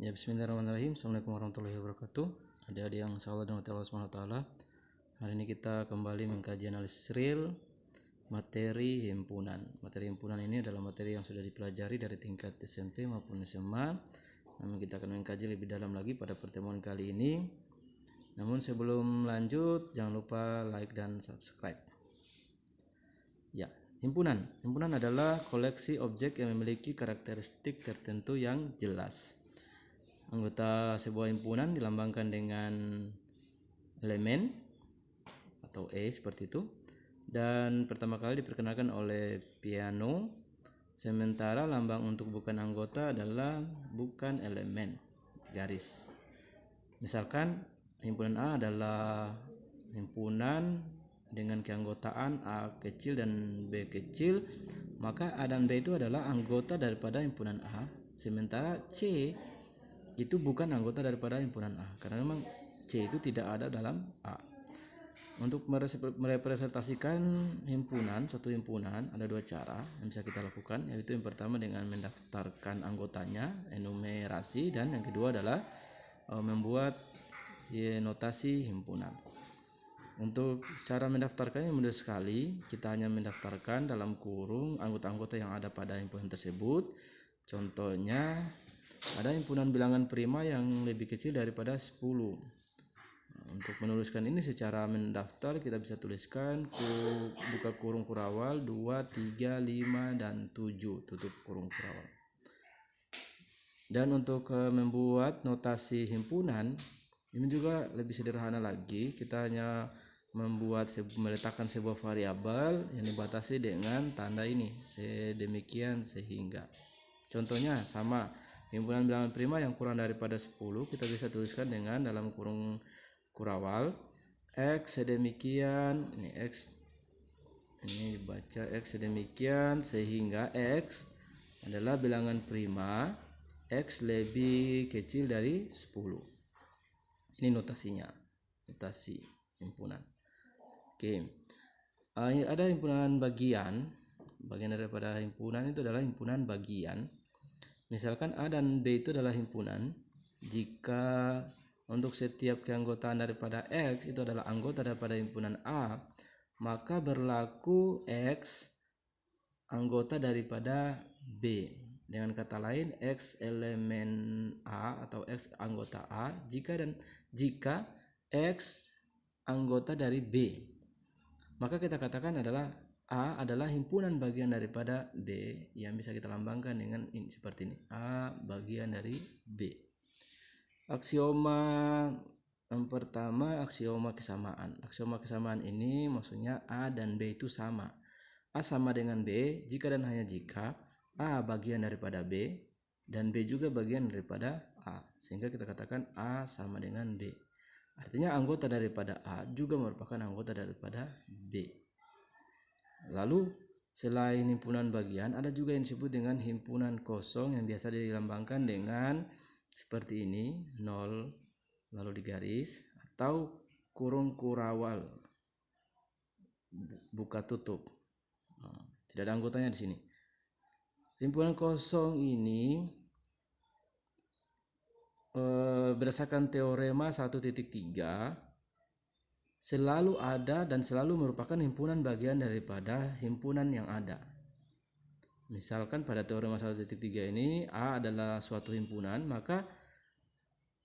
Ya, bismillahirrahmanirrahim. Assalamualaikum warahmatullahi wabarakatuh. Adik-adik yang salah dengan Allah Subhanahu wa taala. Hari ini kita kembali mengkaji analisis real materi himpunan. Materi himpunan ini adalah materi yang sudah dipelajari dari tingkat SMP maupun SMA. Namun kita akan mengkaji lebih dalam lagi pada pertemuan kali ini. Namun sebelum lanjut, jangan lupa like dan subscribe. Ya, himpunan. Himpunan adalah koleksi objek yang memiliki karakteristik tertentu yang jelas. Anggota sebuah himpunan dilambangkan dengan elemen atau E seperti itu. Dan pertama kali diperkenalkan oleh Peano. Sementara lambang untuk bukan anggota adalah bukan elemen, garis. Misalkan himpunan A adalah himpunan dengan keanggotaan A kecil dan B kecil, maka A dan B itu adalah anggota daripada himpunan A. Sementara C itu bukan anggota daripada himpunan A, karena memang C itu tidak ada dalam A. Untuk merepresentasikan himpunan, satu himpunan, ada dua cara yang bisa kita lakukan, yaitu yang pertama dengan mendaftarkan anggotanya, enumerasi, dan yang kedua adalah membuat notasi himpunan. Untuk cara mendaftarkannya mudah sekali. Kita hanya mendaftarkan dalam kurung anggota-anggota yang ada pada himpunan tersebut. Contohnya ada himpunan bilangan prima yang lebih kecil daripada 10. Untuk menuliskan ini secara mendaftar, kita bisa tuliskan buka kurung kurawal 2, 3, 5, dan 7, tutup kurung kurawal. Dan untuk membuat notasi himpunan, ini juga lebih sederhana lagi. Kita hanya meletakkan sebuah variabel yang dibatasi dengan tanda ini, sedemikian sehingga. Contohnya sama, himpunan bilangan prima yang kurang daripada 10 kita bisa tuliskan dengan dalam kurung kurawal X sedemikian, ini X, ini dibaca X sedemikian sehingga X adalah bilangan prima, X lebih kecil dari 10. Ini notasinya, notasi himpunan. Oke. Ada himpunan bagian daripada himpunan itu adalah himpunan bagian. Misalkan A dan B itu adalah himpunan. Jika untuk setiap keanggotaan daripada X itu adalah anggota daripada himpunan A, maka berlaku X anggota daripada B. Dengan kata lain, X elemen A atau X anggota A jika X anggota dari B. Maka kita katakan adalah A adalah himpunan bagian daripada B yang bisa kita lambangkan dengan ini, seperti ini. A bagian dari B. Aksioma yang pertama, aksioma kesamaan. Aksioma kesamaan ini maksudnya A dan B itu sama. A sama dengan B jika dan hanya jika A bagian daripada B dan B juga bagian daripada A. Sehingga kita katakan A sama dengan B. Artinya anggota daripada A juga merupakan anggota daripada B. Lalu selain himpunan bagian, ada juga yang disebut dengan himpunan kosong yang biasa dilambangkan dengan seperti ini, 0 lalu digaris, atau kurung kurawal buka tutup. Tidak ada anggotanya di sini. Himpunan kosong ini berdasarkan teorema 1.3 selalu ada dan selalu merupakan himpunan bagian daripada himpunan yang ada. Misalkan pada teorema 1.3 ini A adalah suatu himpunan, maka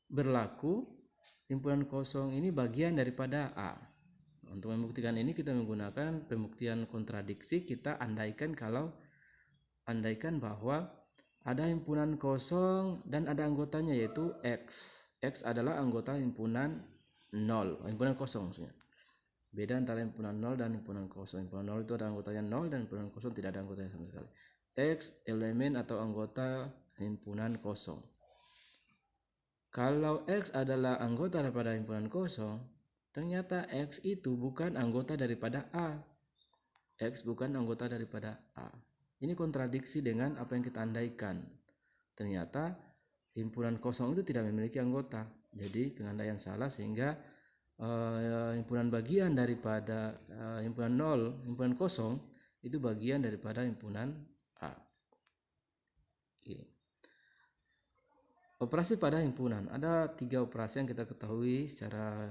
berlaku himpunan kosong ini bagian daripada A. Untuk membuktikan ini kita menggunakan pembuktian kontradiksi. Kita andaikan bahwa ada himpunan kosong dan ada anggotanya yaitu X. X adalah anggota himpunan 0, himpunan kosong maksudnya. Beda antara himpunan 0 dan himpunan kosong. Himpunan 0 itu ada anggotanya 0 dan himpunan kosong tidak ada anggotanya sama sekali. X elemen atau anggota himpunan kosong. Kalau X adalah anggota daripada himpunan kosong, ternyata X itu bukan anggota daripada A. X bukan anggota daripada A. Ini kontradiksi dengan apa yang kita andaikan. Ternyata himpunan kosong itu tidak memiliki anggota. Jadi pengandaian salah sehingga himpunan bagian daripada himpunan 0, himpunan kosong itu bagian daripada himpunan A. Oke. Operasi pada himpunan. Ada 3 operasi yang kita ketahui secara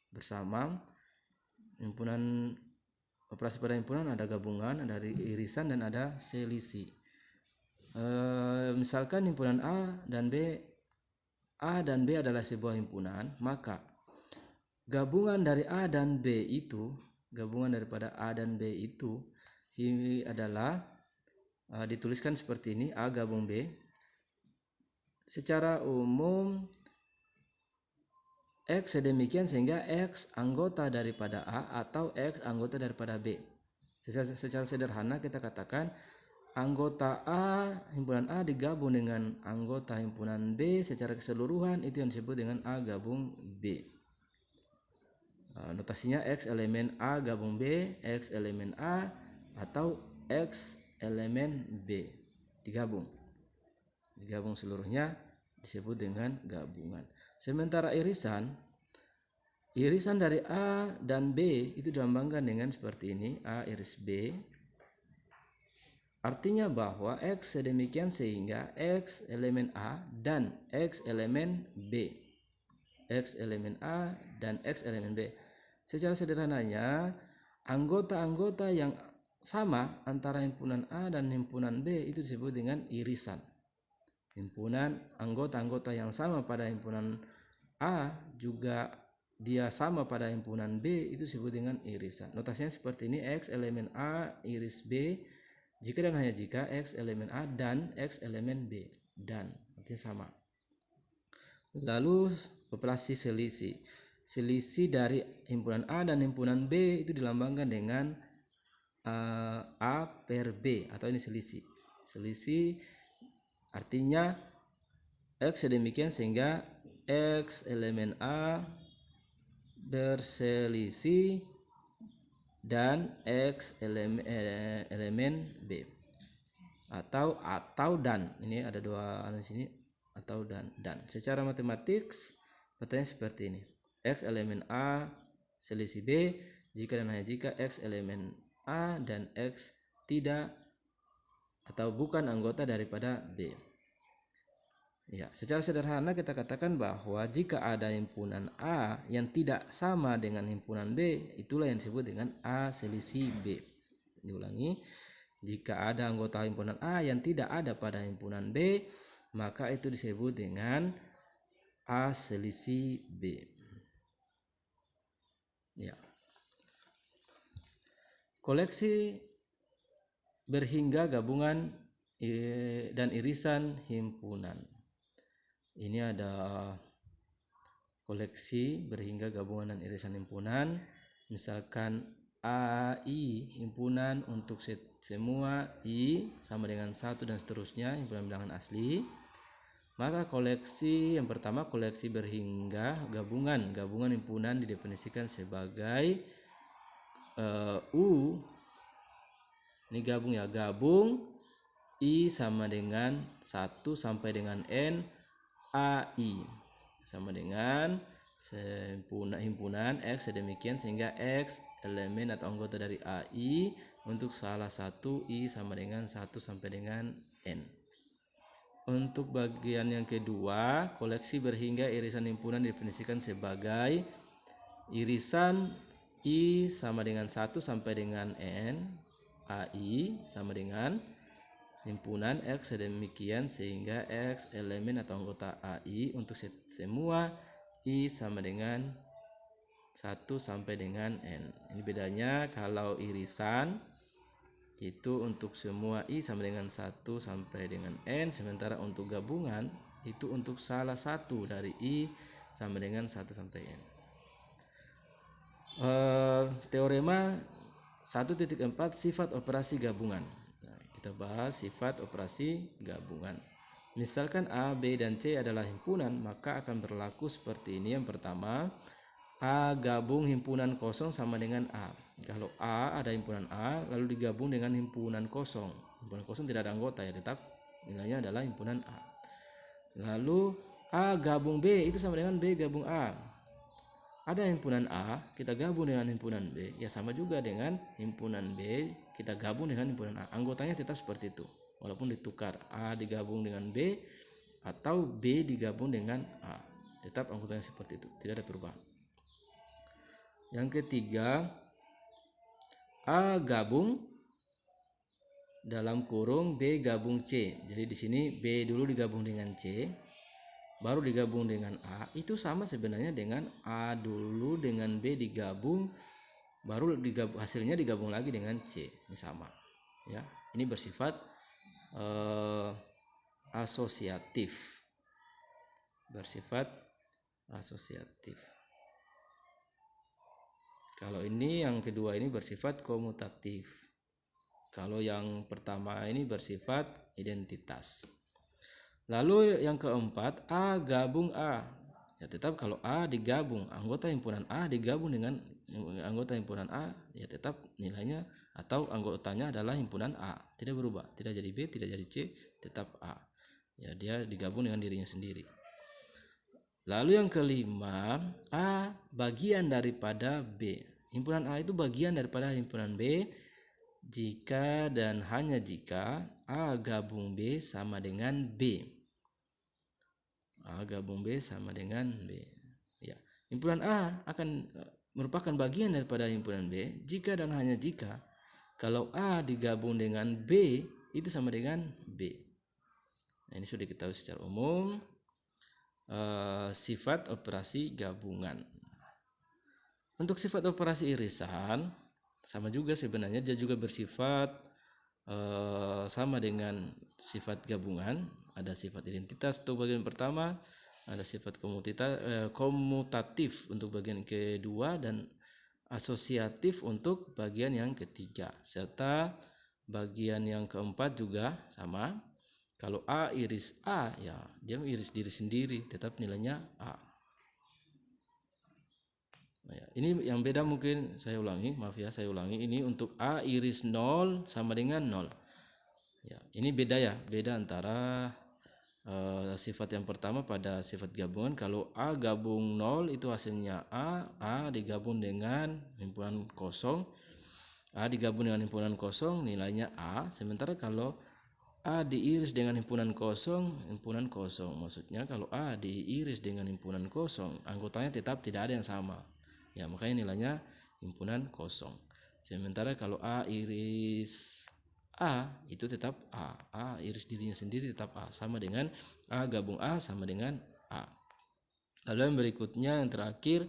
bersama. Operasi pada himpunan ada gabungan, ada irisan, dan ada selisih. Misalkan himpunan A dan B adalah sebuah himpunan, maka gabungan dari A dan B itu, gabungan daripada A dan B itu ini adalah dituliskan seperti ini, A gabung B. Secara umum X sedemikian sehingga X anggota daripada A atau X anggota daripada B. Secara sederhana kita katakan anggota A, himpunan A digabung dengan anggota himpunan B secara keseluruhan, itu yang disebut dengan A gabung B. Notasinya X elemen A gabung B, X elemen A, atau X elemen B digabung seluruhnya disebut dengan gabungan. Sementara irisan dari A dan B itu dilambangkan dengan seperti ini, A iris B. Artinya bahwa X sedemikian sehingga X elemen A dan X elemen B. X elemen A dan X elemen B. Secara sederhananya, anggota-anggota yang sama antara himpunan A dan himpunan B itu disebut dengan irisan. Himpunan anggota-anggota yang sama pada himpunan A juga dia sama pada himpunan B itu disebut dengan irisan. Notasinya seperti ini, X elemen A iris B jika dan hanya jika X elemen A dan X elemen B, dan artinya sama. Lalu operasi selisih. Selisih dari himpunan A dan himpunan B itu dilambangkan dengan A per B, atau ini selisih. Selisih artinya X sedemikian sehingga X elemen A berselisih dan X elemen B, atau dan. Ini ada dua di sini, atau dan. Secara matematik bertanya seperti ini, X elemen A selisih B jika dan hanya jika X elemen A dan X tidak atau bukan anggota daripada B. Ya, secara sederhana kita katakan bahwa jika ada himpunan A yang tidak sama dengan himpunan B, itulah yang disebut dengan A selisih B. Diulangi, jika ada anggota himpunan A yang tidak ada pada himpunan B, maka itu disebut dengan A selisih B. Ya. Koleksi berhingga gabungan dan irisan himpunan. Ini ada koleksi berhingga gabungan dan irisan himpunan. Misalkan AI himpunan untuk semua I sama dengan 1 dan seterusnya, himpunan bilangan asli. Maka koleksi yang pertama, koleksi berhingga gabungan himpunan didefinisikan sebagai U, ini gabung ya, gabung I sama dengan 1 sampai dengan N AI sama dengan himpunan X sedemikian sehingga X elemen atau anggota dari AI untuk salah satu I sama dengan 1 sampai dengan N. Untuk bagian yang kedua, koleksi berhingga irisan himpunan didefinisikan sebagai irisan I sama dengan 1 sampai dengan N AI sama dengan himpunan X sedemikian sehingga X elemen atau anggota AI untuk semua I sama dengan 1 sampai dengan N. Ini bedanya, kalau irisan itu untuk semua I sama dengan 1 sampai dengan N, sementara untuk gabungan itu untuk salah satu dari I sama dengan 1 sampai N. Teorema 1.4 sifat operasi gabungan. Kita bahas sifat operasi gabungan. Misalkan A, B, dan C adalah himpunan, maka akan berlaku seperti ini. Yang pertama, A gabung himpunan kosong sama dengan A. Kalau A ada himpunan A lalu digabung dengan himpunan kosong. Himpunan kosong tidak ada anggota ya, tetap nilainya adalah himpunan A. Lalu A gabung B itu sama dengan B gabung A. Ada himpunan A, kita gabung dengan himpunan B, ya sama juga dengan himpunan B, kita gabung dengan himpunan A. Anggotanya tetap seperti itu, walaupun ditukar. A digabung dengan B, atau B digabung dengan A. Tetap anggotanya seperti itu, tidak ada perubahan. Yang ketiga, A gabung dalam kurung B gabung C. Jadi di sini B dulu digabung dengan C, baru digabung dengan A. Itu sama sebenarnya dengan A dulu dengan B digabung, baru hasilnya digabung lagi dengan C. Ini sama, ya. Ini bersifat asosiatif. Bersifat asosiatif. Kalau ini yang kedua ini bersifat komutatif. Kalau yang pertama ini bersifat identitas. Lalu yang keempat, A gabung A. Ya tetap kalau A digabung, anggota himpunan A digabung dengan anggota himpunan A, ya tetap nilainya atau anggotanya adalah himpunan A. Tidak berubah, tidak jadi B, tidak jadi C, tetap A. Ya dia digabung dengan dirinya sendiri. Lalu yang kelima, A bagian daripada B. Himpunan A itu bagian daripada himpunan B jika dan hanya jika A gabung B sama dengan B. A gabung B sama dengan B. Ya, himpunan A akan merupakan bagian daripada himpunan B jika dan hanya jika kalau A digabung dengan B itu sama dengan B. Nah, ini sudah diketahui secara umum. Sifat operasi gabungan. Untuk sifat operasi irisan sama juga sebenarnya, dia juga bersifat sama dengan sifat gabungan. Ada sifat identitas untuk bagian pertama, ada sifat komutatif untuk bagian kedua, dan asosiatif untuk bagian yang ketiga, serta bagian yang keempat juga sama. Kalau A iris A, ya dia iris diri sendiri, tetap nilainya A. Nah, ya, ini yang beda mungkin saya ulangi, maaf ya saya ulangi. Ini untuk A iris 0 sama dengan 0. Ya, ini beda ya, beda antara sifat yang pertama pada sifat gabungan. Kalau A gabung 0 itu hasilnya A digabung dengan himpunan kosong, A digabung dengan himpunan kosong nilainya A. Sementara kalau A diiris dengan himpunan kosong, maksudnya kalau A diiris dengan himpunan kosong, anggotanya tetap tidak ada yang sama. Ya, makanya nilainya himpunan kosong. Sementara kalau A iris A itu tetap A. A iris dirinya sendiri tetap A, sama dengan A gabung A sama dengan A. Lalu yang berikutnya yang terakhir,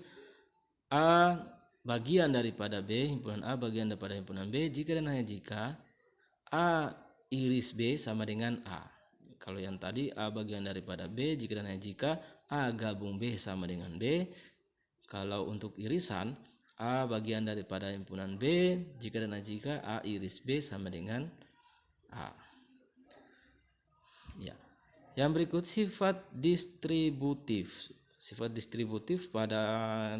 A bagian daripada B, himpunan A bagian daripada himpunan B jika dan hanya jika A iris B sama dengan A. Kalau yang tadi A bagian daripada B jika dan hanya jika A gabung B sama dengan B. Kalau untuk irisan, A bagian daripada himpunan B jika dan hanya jika A iris B sama dengan A. Ya. Yang berikut sifat distributif. Sifat distributif pada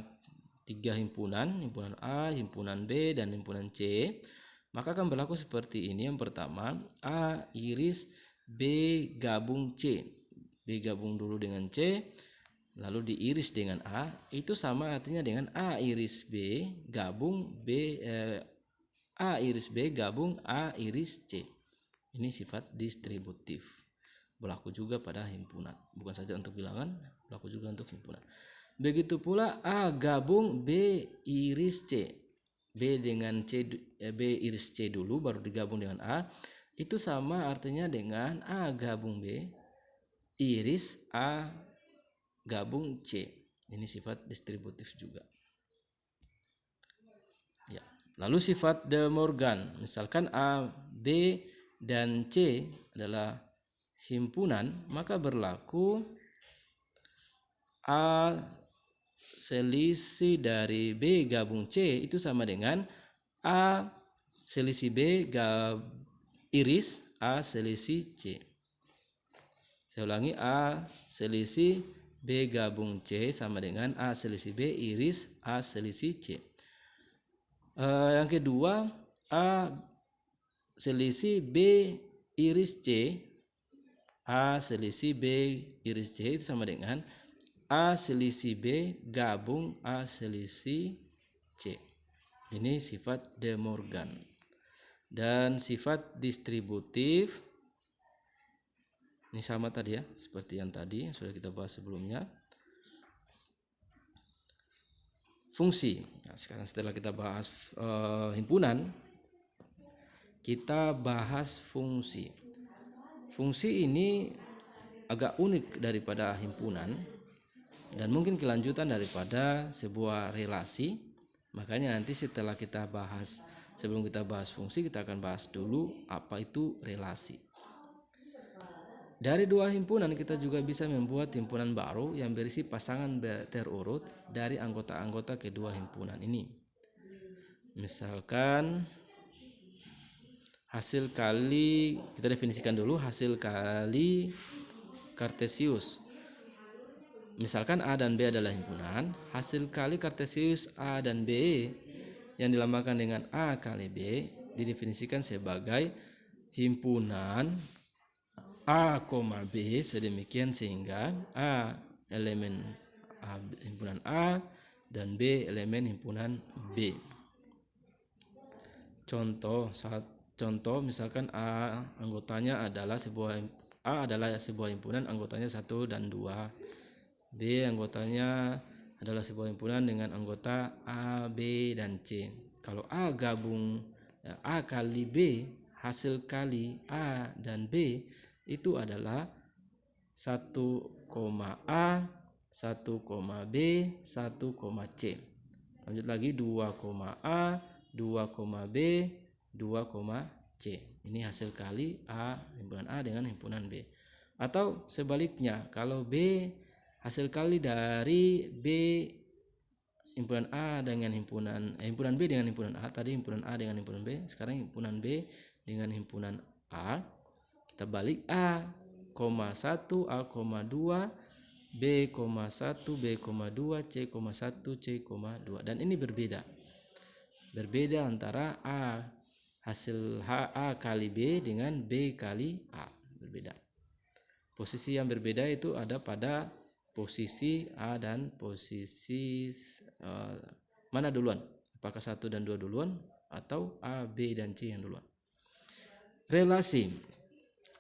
tiga himpunan A, himpunan B, dan himpunan C, maka akan berlaku seperti ini. Yang pertama, A iris B gabung C. B gabung dulu dengan C, lalu diiris dengan A, itu sama artinya dengan A iris B gabung A iris B gabung A iris C. Ini sifat distributif. Berlaku juga pada himpunan, bukan saja untuk bilangan, berlaku juga untuk himpunan. Begitu pula A gabung B iris C. B dengan C, B iris C dulu baru digabung dengan A, itu sama artinya dengan A gabung B iris A gabung C. Ini sifat distributif juga. Ya. Lalu sifat De Morgan, misalkan A, B, dan C adalah himpunan, maka berlaku A selisih dari B gabung C itu sama dengan A selisih B iris A selisih C. Saya ulangi, A selisih B gabung C sama dengan A selisih B iris A selisih C. Yang kedua, A selisih B iris C, A selisih B iris C itu sama dengan A selisih B gabung A selisih C. Ini sifat De Morgan. Dan sifat distributif Ini sama tadi ya, seperti yang tadi yang sudah kita bahas sebelumnya. Fungsi. Nah, sekarang setelah kita bahas himpunan, kita bahas fungsi. Fungsi ini agak unik daripada himpunan dan mungkin kelanjutan daripada sebuah relasi. Makanya nanti setelah kita bahas, sebelum kita bahas fungsi, kita akan bahas dulu apa itu relasi. Dari dua himpunan kita juga bisa membuat himpunan baru yang berisi pasangan terurut dari anggota-anggota kedua himpunan ini. Misalkan hasil kali, kita definisikan dulu hasil kali Kartesius. Misalkan A dan B adalah himpunan, hasil kali Kartesius A dan B yang dilambangkan dengan A kali B didefinisikan sebagai himpunan A, B sedemikian sehingga A elemen himpunan A dan B elemen himpunan B. Contoh misalkan A adalah sebuah himpunan anggotanya 1 dan 2. B anggotanya adalah sebuah himpunan dengan anggota A, B dan C. Kalau A kali B, hasil kali A dan B itu adalah 1, A, 1, B, 1, C. Lanjut lagi 2, A, 2, B, 2, C. Ini hasil kali A, himpunan A dengan himpunan B. Atau sebaliknya, kalau B hasil kali dari B himpunan A dengan himpunan B dengan himpunan A, tadi himpunan A dengan himpunan B, sekarang himpunan B dengan himpunan A. Kita balik A, 1, A, 2, B, 1, B, 2, C, 1, C, 2. Dan ini berbeda antara hasil A kali B dengan B kali A, berbeda. Posisi yang berbeda itu ada pada posisi A dan posisi mana duluan, apakah 1 dan 2 duluan atau A, B dan C yang duluan.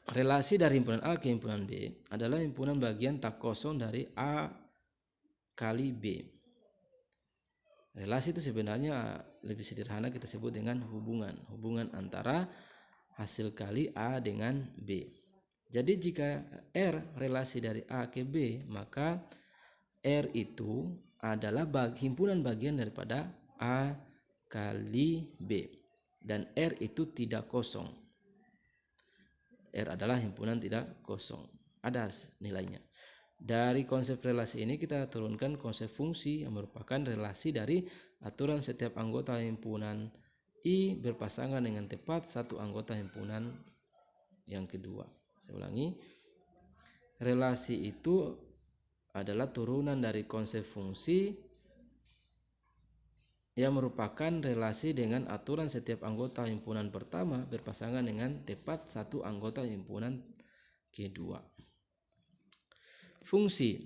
Relasi dari himpunan A ke himpunan B adalah himpunan bagian tak kosong dari A kali B. Relasi itu sebenarnya lebih sederhana kita sebut dengan hubungan antara hasil kali A dengan B. Jadi jika R relasi dari A ke B, maka R itu adalah himpunan bagian daripada A kali B. Dan R itu tidak kosong. R adalah himpunan tidak kosong, ada nilainya. Dari konsep relasi ini kita turunkan konsep fungsi yang merupakan relasi dari aturan setiap anggota himpunan I berpasangan dengan tepat satu anggota himpunan yang kedua. Saya ulangi, relasi itu adalah turunan dari konsep fungsi yang merupakan relasi dengan aturan setiap anggota himpunan pertama berpasangan dengan tepat satu anggota himpunan kedua. Fungsi.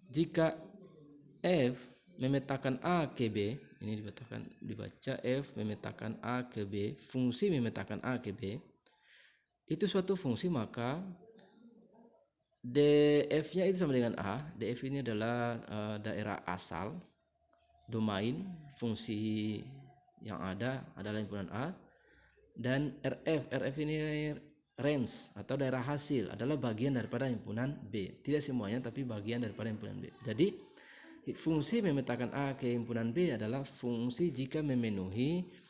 Jika F memetakan A ke B, ini dibaca F memetakan A ke B, fungsi memetakan A ke B, itu suatu fungsi, maka df-nya itu sama dengan A. Df ini adalah daerah asal, domain fungsi yang ada adalah himpunan A, dan RF ini range atau daerah hasil adalah bagian daripada himpunan B. Tidak semuanya, tapi bagian daripada himpunan B. Jadi fungsi memetakan A ke himpunan B adalah fungsi jika memenuhi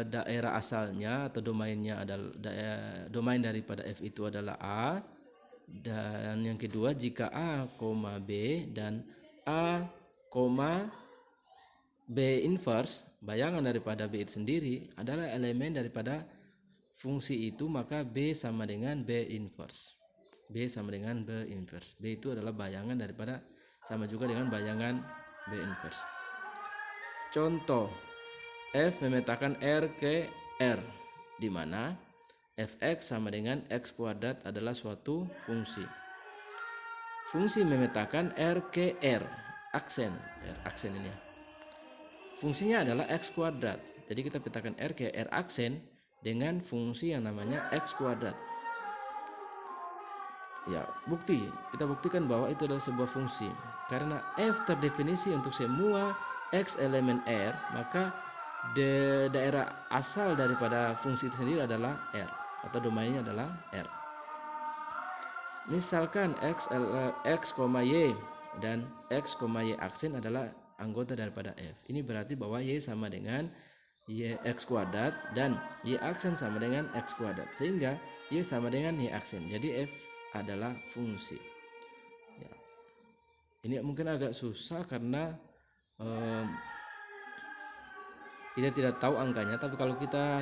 daerah asalnya atau domainnya adalah domain daripada F itu adalah A, dan yang kedua jika A, B dan A, B inverse, bayangan daripada B itu sendiri adalah elemen daripada fungsi itu, maka B sama dengan B inverse. B sama dengan B inverse. B itu adalah bayangan daripada, sama juga dengan bayangan B inverse. Contoh, F memetakan R ke R, di mana fx sama dengan x kuadrat adalah suatu fungsi. Fungsi memetakan R ke R, aksen ini ya. Fungsinya adalah x kuadrat. Jadi kita petakan R ke R aksen dengan fungsi yang namanya x kuadrat. Ya, kita buktikan bahwa itu adalah sebuah fungsi. Karena f terdefinisi untuk semua x elemen R, maka daerah asal daripada fungsi itu sendiri adalah R, atau domainnya adalah R. Misalkan x, y dan x, y aksen adalah anggota daripada f. Ini berarti bahwa y sama dengan y x kuadrat dan y aksen sama dengan x kuadrat, sehingga y sama dengan y aksen. Jadi f adalah fungsi. Ya. Ini mungkin agak susah karena kita tidak tahu angkanya, tapi kalau kita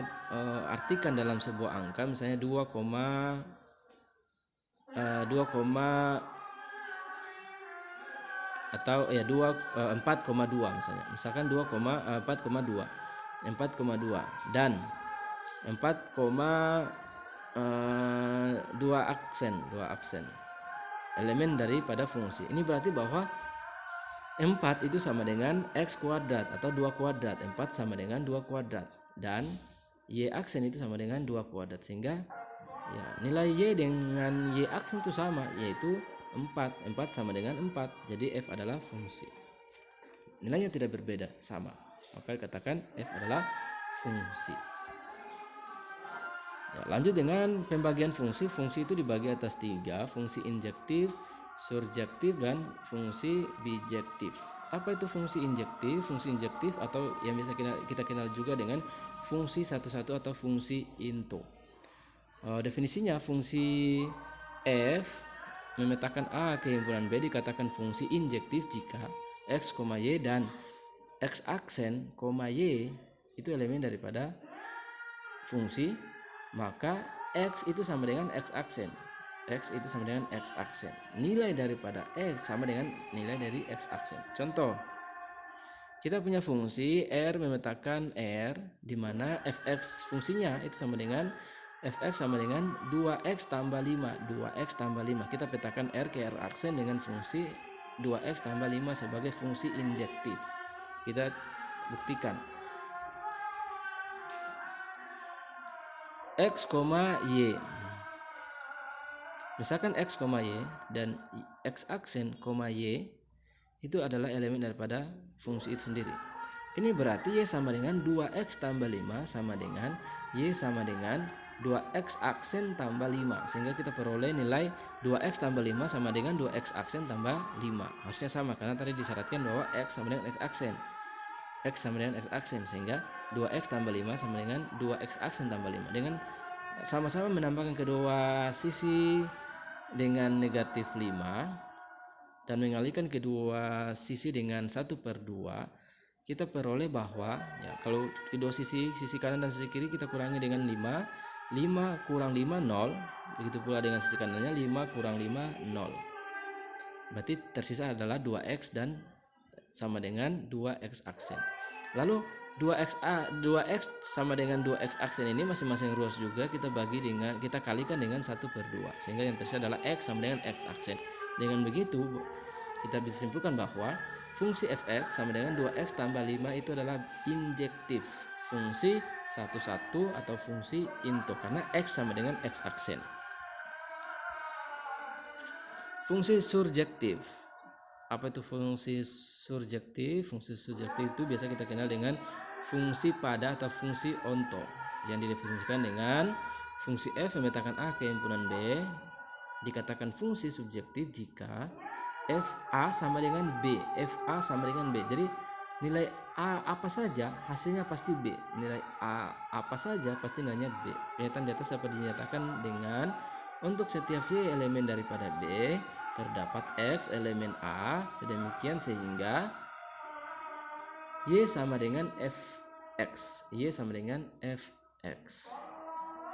artikan dalam sebuah angka, misalnya 2, 2, atau ya 4,2 misalnya. Misalkan 4,2 dan 4,2 aksen elemen daripada fungsi. Ini berarti bahwa 4 itu sama dengan x kuadrat atau 2 kuadrat. 4 sama dengan 2 kuadrat dan y aksen itu sama dengan 2 kuadrat, sehingga ya nilai y dengan y aksen itu sama, yaitu 4 sama dengan 4. Jadi f adalah fungsi. Nilainya tidak berbeda, sama. Maka dikatakan f adalah fungsi. Ya, lanjut dengan pembagian fungsi. Fungsi itu dibagi atas 3, fungsi injektif, surjektif, dan fungsi bijektif. Apa itu fungsi injektif? Fungsi injektif atau yang bisa kita kenal juga dengan fungsi satu-satu atau fungsi into. Definisinya, fungsi f memetakan A ke himpunan B dikatakan fungsi injektif jika x, y dan x aksen, y itu elemen daripada fungsi, maka x itu sama dengan x aksen. X itu sama dengan x aksen. Nilai daripada x sama dengan nilai dari x aksen. Contoh, kita punya fungsi R memetakan R, di mana fx fungsinya itu sama dengan fx sama dengan 2x tambah 5. 2x tambah 5. Kita petakan R ke R aksen dengan fungsi 2x tambah 5 sebagai fungsi injektif. Kita buktikan. X, y. Misalkan x, y dan x aksen, y itu adalah elemen daripada fungsi itu sendiri. Ini berarti y sama dengan 2x tambah 5 sama dengan y sama dengan 2x aksen tambah 5, sehingga kita peroleh nilai 2x tambah 5 sama dengan 2x aksen tambah 5. Harusnya sama karena tadi disyaratkan bahwa x sama dengan x aksen. X sama dengan x aksen, sehingga 2x tambah 5 sama dengan 2x aksen tambah 5. Dengan sama-sama menambahkan kedua sisi dengan negatif 5 dan mengalihkan kedua sisi dengan 1/2, kita peroleh bahwa ya, kalau kedua sisi kanan dan sisi kiri kita kurangi dengan 5 kurang 5 0, begitu pula dengan sisi kanannya 5 kurang 5 0. Berarti tersisa adalah 2x dan sama dengan 2x aksen. Lalu 2x sama dengan 2x aksen ini masing-masing ruas juga kita kalikan dengan 1/2, sehingga yang tersisa adalah x sama dengan x aksen. Dengan begitu kita bisa simpulkan bahwa fungsi fx sama dengan 2x tambah 5 itu adalah injektif, fungsi satu-satu atau fungsi into, karena x sama dengan x aksen. Fungsi surjektif. Apa itu fungsi surjektif? Fungsi surjektif itu biasa kita kenal dengan fungsi pada atau fungsi onto, yang didefinisikan dengan fungsi f memetakan A ke himpunan B dikatakan fungsi subjektif jika fa sama dengan b. Fa sama dengan b. Jadi nilai A apa saja hasilnya pasti B. Nilai A apa saja pasti nilainya B. Pernyataan di atas dapat dinyatakan dengan untuk setiap y elemen daripada B terdapat x elemen A sedemikian sehingga y sama dengan fx. Y sama dengan fx.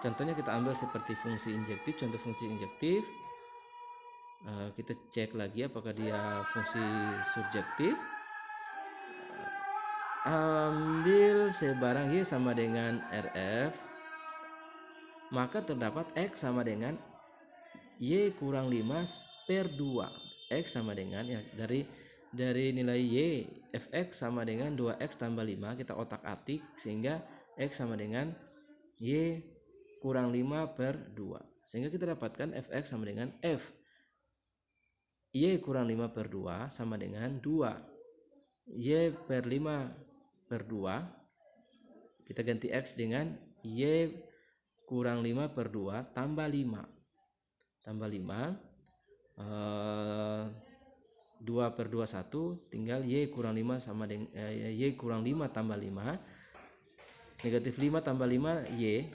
Contohnya kita ambil seperti fungsi injektif. Contoh fungsi injektif, kita cek lagi apakah dia fungsi surjektif. Ambil sebarang y sama dengan rf, maka terdapat x sama dengan y kurang 5/2. X sama dengan ya dari nilai y fx sama dengan 2x tambah 5 kita otak-atik sehingga x sama dengan y kurang 5/2. Sehingga kita dapatkan fx sama dengan f y kurang 5 per 2 sama dengan 2 y per 5 per 2. Kita ganti x dengan y kurang 5 per 2 tambah 5 2 per 2 1, tinggal y kurang 5 sama dengan y kurang 5 tambah 5, negatif 5 tambah 5 y,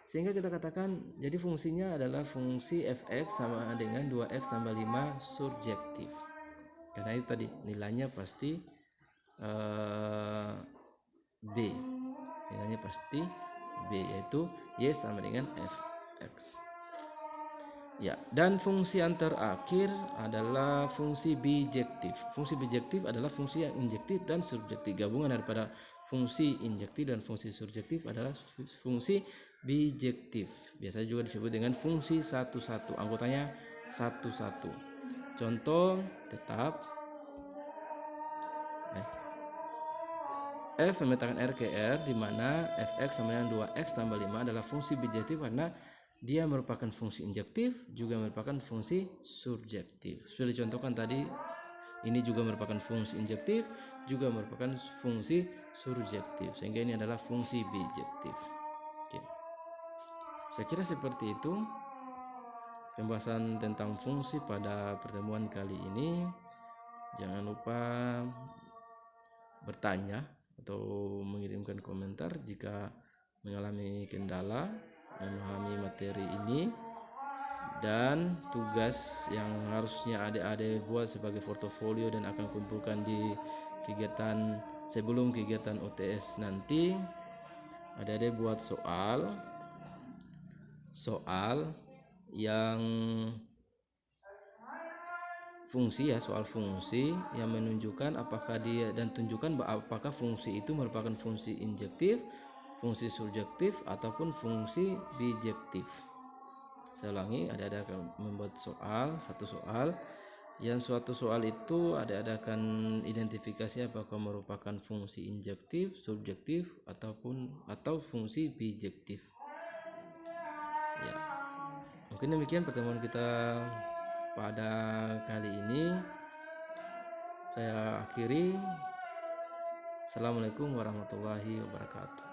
sehingga kita katakan jadi fungsinya adalah fungsi fx sama dengan 2x tambah 5 surjektif. Karena itu tadi nilainya pasti b, nilainya pasti b, yaitu y sama dengan fx. Ya, dan fungsi yang terakhir adalah fungsi bijektif. Fungsi bijektif adalah fungsi yang injektif dan surjektif. Gabungan daripada fungsi injektif dan fungsi surjektif adalah fungsi bijektif. Biasanya juga disebut dengan fungsi satu-satu. Anggotanya satu-satu. Contoh tetap f memetakan R ke R, di mana fx sama dengan 2x tambah 5 adalah fungsi bijektif karena dia merupakan fungsi injektif, juga merupakan fungsi surjektif. Sudah dicontohkan tadi, ini juga merupakan fungsi injektif, juga merupakan fungsi surjektif. Sehingga ini adalah fungsi bijektif. Oke. Saya kira seperti itu pembahasan tentang fungsi pada pertemuan kali ini. Jangan lupa bertanya atau mengirimkan komentar jika mengalami kendala memahami materi ini, dan tugas yang harusnya adik-adik buat sebagai portofolio dan akan kumpulkan di kegiatan sebelum kegiatan UTS nanti. Adik-adik buat soal yang fungsi, ya, soal fungsi yang menunjukkan apakah dia dan tunjukkan apakah fungsi itu merupakan fungsi injektif, fungsi surjektif ataupun fungsi bijektif. Saya ulangi, ada akan membuat satu soal yang suatu soal itu ada akan identifikasi apakah merupakan fungsi injektif, subjektif atau fungsi bijektif. Ya, mungkin demikian pertemuan kita pada kali ini. Saya akhiri. Assalamualaikum warahmatullahi wabarakatuh.